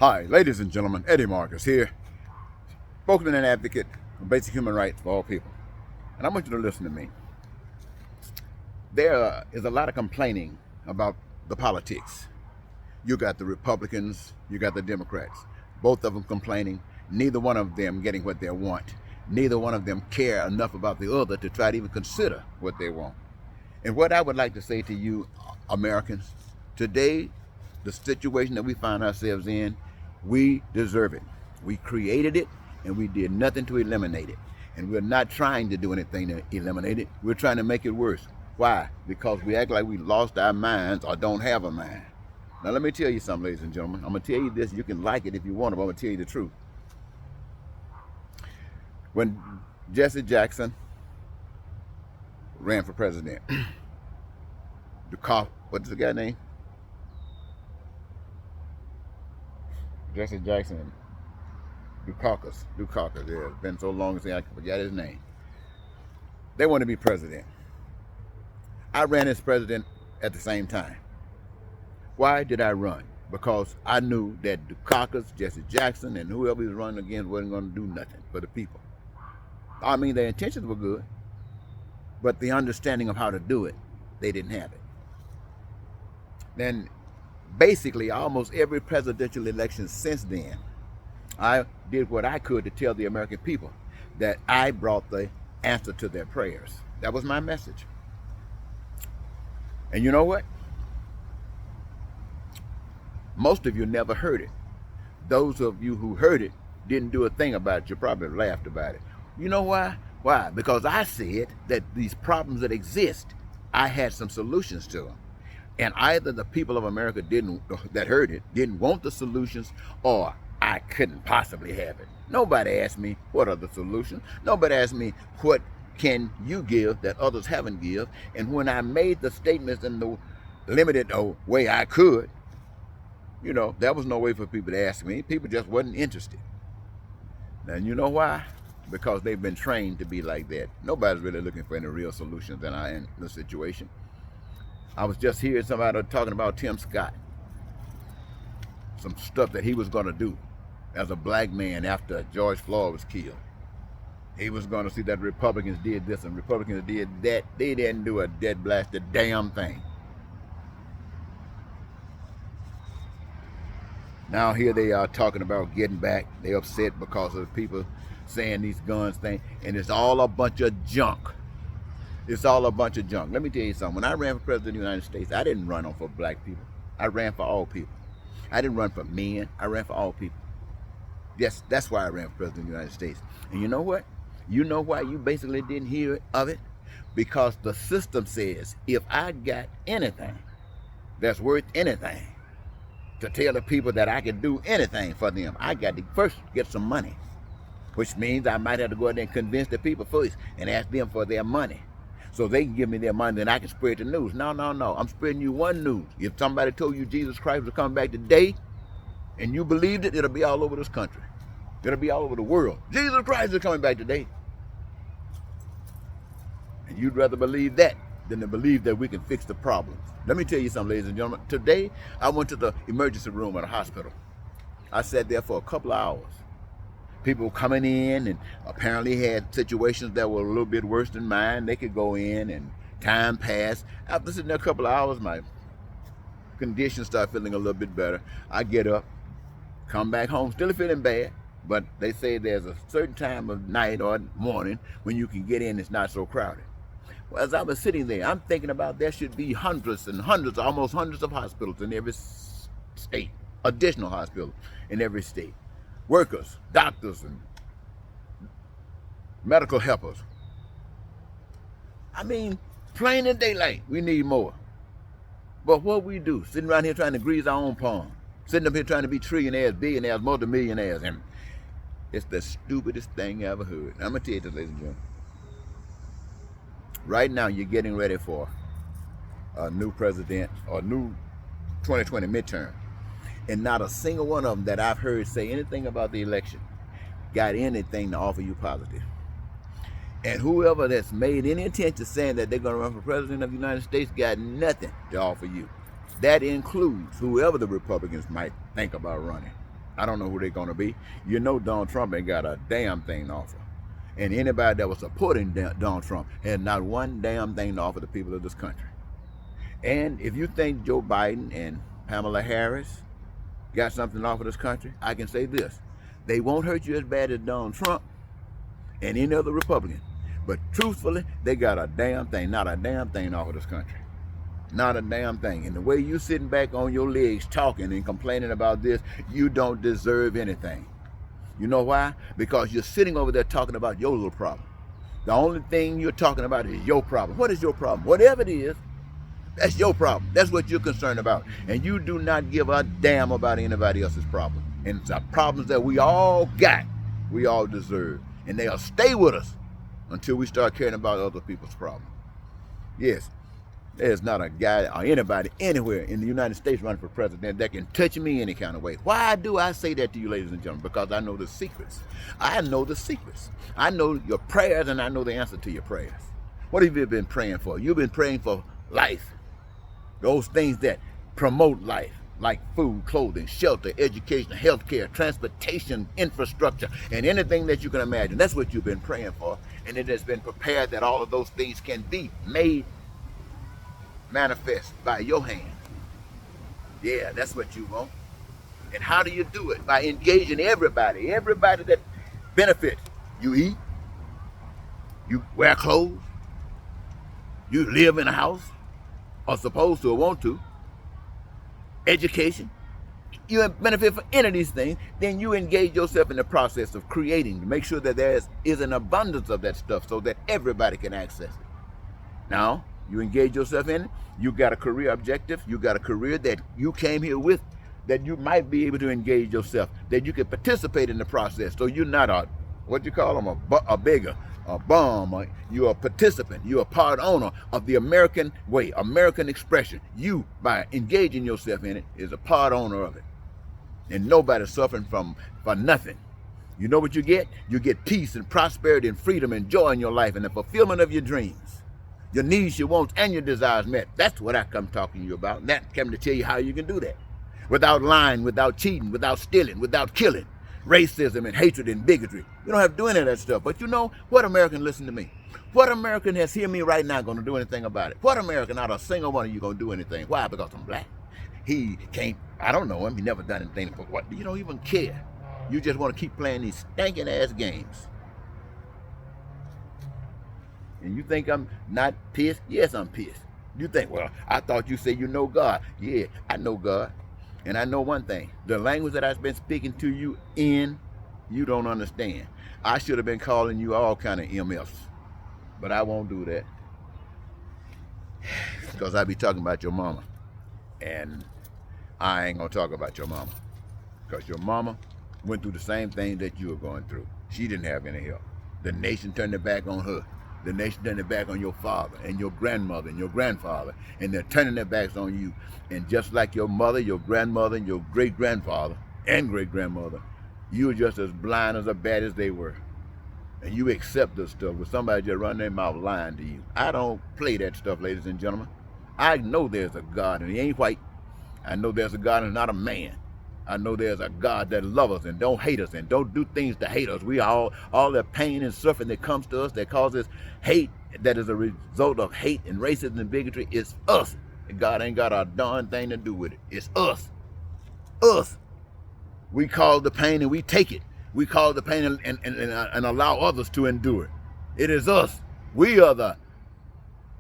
Hi, ladies and gentlemen, Eddie Marcus here, spokesman and advocate for basic human rights for all people. And I want you to listen to me. There is a lot of complaining about the politics. You got the Republicans, you got the Democrats, both of them complaining, neither one of them getting what they want. Neither one of them care enough about the other to try to even consider what they want. And what I would like to say to you, Americans, today, the situation that we find ourselves in, we deserve it. We created it, and we did nothing to eliminate it. And we're not trying to do anything to eliminate it. We're trying to make it worse. Why? Because we act like we lost our minds or don't have a mind. Now, let me tell you something, ladies and gentlemen. I'm going to tell you this. You can like it if you want, but I'm going to tell you the truth. When Jesse Jackson ran for president, what's the guy's name? Jesse Jackson, Dukakis, yeah, it's been so long since I forgot his name. They want to be president. I ran as president at the same time. Why did I run? Because I knew that Dukakis, Jesse Jackson, and whoever he was running against wasn't going to do nothing for the people. I mean, their intentions were good, but the understanding of how to do it, they didn't have it. Then, basically, almost every presidential election since then, I did what I could to tell the American people that I brought the answer to their prayers. That was my message. And you know what? Most of you never heard it. Those of you who heard it didn't do a thing about it. You probably laughed about it. You know why? Why? Because I said that these problems that exist, I had some solutions to them. And either the people of America that heard it didn't want the solutions, or I couldn't possibly have it. Nobody asked me what are the solutions. Nobody asked me what can you give that others haven't give. And when I made the statements in the limited way I could, you know, there was no way for people to ask me. People just wasn't interested. And you know why? Because they've been trained to be like that. Nobody's really looking for any real solutions in the situation. I was just hearing somebody talking about Tim Scott. Some stuff that he was going to do as a black man after George Floyd was killed. He was going to see that Republicans did this and Republicans did that. They didn't do a dead blasted damn thing. Now here they are talking about getting back. They're upset because of the people saying these guns thing. And it's all a bunch of junk. It's all a bunch of junk. Let me tell you something. When I ran for president of the United States, I didn't run for black people. I ran for all people. I didn't run for men. I ran for all people. Yes, that's why I ran for president of the United States. And you know what? You know why you basically didn't hear of it? Because the system says if I got anything that's worth anything to tell the people that I can do anything for them, I got to first get some money. Which means I might have to go out there and convince the people first and ask them for their money. So they can give me their money, then I can spread the news. No. I'm spreading you one news. If somebody told you Jesus Christ was coming back today, and you believed it, it'll be all over this country. It'll be all over the world. Jesus Christ is coming back today. And you'd rather believe that than to believe that we can fix the problems. Let me tell you something, ladies and gentlemen. Today, I went to the emergency room at a hospital. I sat there for a couple of hours. People were coming in and apparently had situations that were a little bit worse than mine. They could go in and time passed. After sitting there a couple of hours, my condition started feeling a little bit better. I get up, come back home, still feeling bad, but they say there's a certain time of night or morning when you can get in, it's not so crowded. Well, as I was sitting there, I'm thinking about there should be hundreds and hundreds, almost hundreds of hospitals in every state, additional hospitals in every state. Workers, doctors, and medical helpers. I mean, plain in daylight, we need more. But what we do, sitting around here trying to grease our own palm, sitting up here trying to be trillionaires, billionaires, multimillionaires, and it's the stupidest thing I ever heard. I'm going to tell you this, ladies and gentlemen. Right now, you're getting ready for a new president or a new 2020 midterm. And not a single one of them that I've heard say anything about the election got anything to offer you positive. And whoever that's made any attempt of saying that they're going to run for president of the United States got nothing to offer you. That includes whoever the Republicans might think about running. I don't know who they're going to be. You know Donald Trump ain't got a damn thing to offer. And anybody that was supporting Donald Trump had not one damn thing to offer the people of this country. And if you think Joe Biden and Kamala Harris got something to offer this country, I can say this. They won't hurt you as bad as Donald Trump and any other Republican. But truthfully, they got a damn thing, not a damn thing to offer this country. Not a damn thing. And the way you sitting back on your legs talking and complaining about this, you don't deserve anything. You know why? Because you're sitting over there talking about your little problem. The only thing you're talking about is your problem. What is your problem? Whatever it is, that's your problem. That's what you're concerned about. And you do not give a damn about anybody else's problem. And it's the problems that we all got, we all deserve. And they'll stay with us until we start caring about other people's problems. Yes, there's not a guy or anybody anywhere in the United States running for president that can touch me any kind of way. Why do I say that to you, ladies and gentlemen? Because I know the secrets. I know the secrets. I know your prayers, and I know the answer to your prayers. What have you been praying for? You've been praying for life. Those things that promote life, like food, clothing, shelter, education, healthcare, transportation, infrastructure, and anything that you can imagine. That's what you've been praying for. And it has been prepared that all of those things can be made manifest by your hand. Yeah, that's what you want. And how do you do it? By engaging everybody that benefits. You eat, you wear clothes, you live in a house, or supposed to or want to, education, you benefit for any of these things, then you engage yourself in the process of creating to make sure that there is an abundance of that stuff so that everybody can access it. Now, you engage yourself in it, you got a career objective, you got a career that you came here with, that you might be able to engage yourself, that you can participate in the process. So you're not a, what you call them, a beggar, a bum, you're a participant, you're a part owner of the American way, American expression. You, by engaging yourself in it, is a part owner of it. And nobody's suffering for nothing. You know what you get? You get peace and prosperity and freedom and joy in your life and the fulfillment of your dreams. Your needs, your wants, and your desires met. That's what I come talking to you about. And that came to tell you how you can do that. Without lying, without cheating, without stealing, without killing. Racism and hatred and bigotry. You don't have to do any of that stuff. But you know, what American, listen to me. What American has hear me right now going to do anything about it? What American, not a single one of you going to do anything? Why? Because I'm black. He can't, I don't know him. He never done anything. But what? You don't even care. You just want to keep playing these stinking ass games. And you think I'm not pissed? Yes, I'm pissed. You think, well, I thought you said you know God. Yeah, I know God. And I know one thing, the language that I've been speaking to you in, you don't understand. I should have been calling you all kind of MFs, but I won't do that. Because I be talking about your mama. And I ain't gonna talk about your mama. Because your mama went through the same thing that you were going through. She didn't have any help. The nation turned their back on her. The nation turned their back on your father and your grandmother and your grandfather, and they're turning their backs on you. And just like your mother, your grandmother, and your great-grandfather and great-grandmother, you're just as blind as bad as they were. And you accept this stuff with somebody just running their mouth lying to you. I don't play that stuff, ladies and gentlemen. I know there's a God, and he ain't white. I know there's a God, and not a man. I know there's a God that loves us and don't hate us and don't do things to hate us. We all the pain and suffering that comes to us that causes hate, that is a result of hate and racism and bigotry, is us. And God ain't got a darn thing to do with it. It's us. Us. We cause the pain and we take it. We cause the pain and allow others to endure it. It is us. We are the,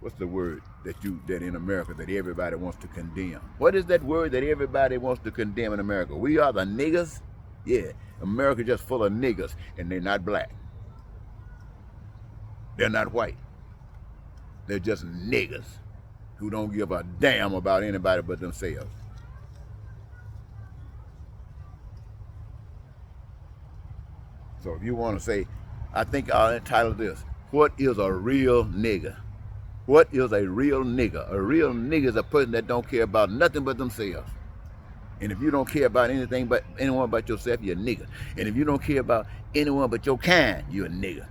what's the word that in America that everybody wants to condemn? What is that word that everybody wants to condemn in America? We are the niggers? Yeah, America just full of niggers, and they're not black. They're not white. They're just niggers who don't give a damn about anybody but themselves. So if you want to say, I think I'll entitle this, what is a real nigger? What is a real nigger? A real nigger is a person that don't care about nothing but themselves. And if you don't care about anything but anyone but yourself, you're a nigger. And if you don't care about anyone but your kind, you're a nigger.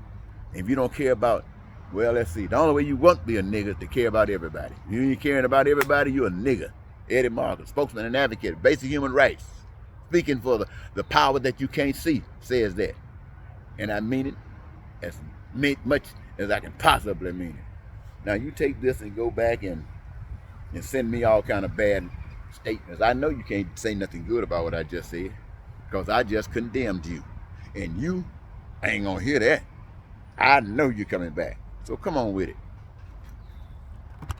And if you don't care about, well, let's see, the only way you want to be a nigger is to care about everybody. If you ain't caring about everybody, you're a nigger. Eddie Marcus, spokesman and advocate, basic human rights. speaking for the power that you can't see, says that. And I mean it as much as I can possibly mean it. Now you take this and go back and send me all kind of bad statements. I know you can't say nothing good about what I just said, because I just condemned you. And you ain't gonna hear that. I know you're coming back. So come on with it.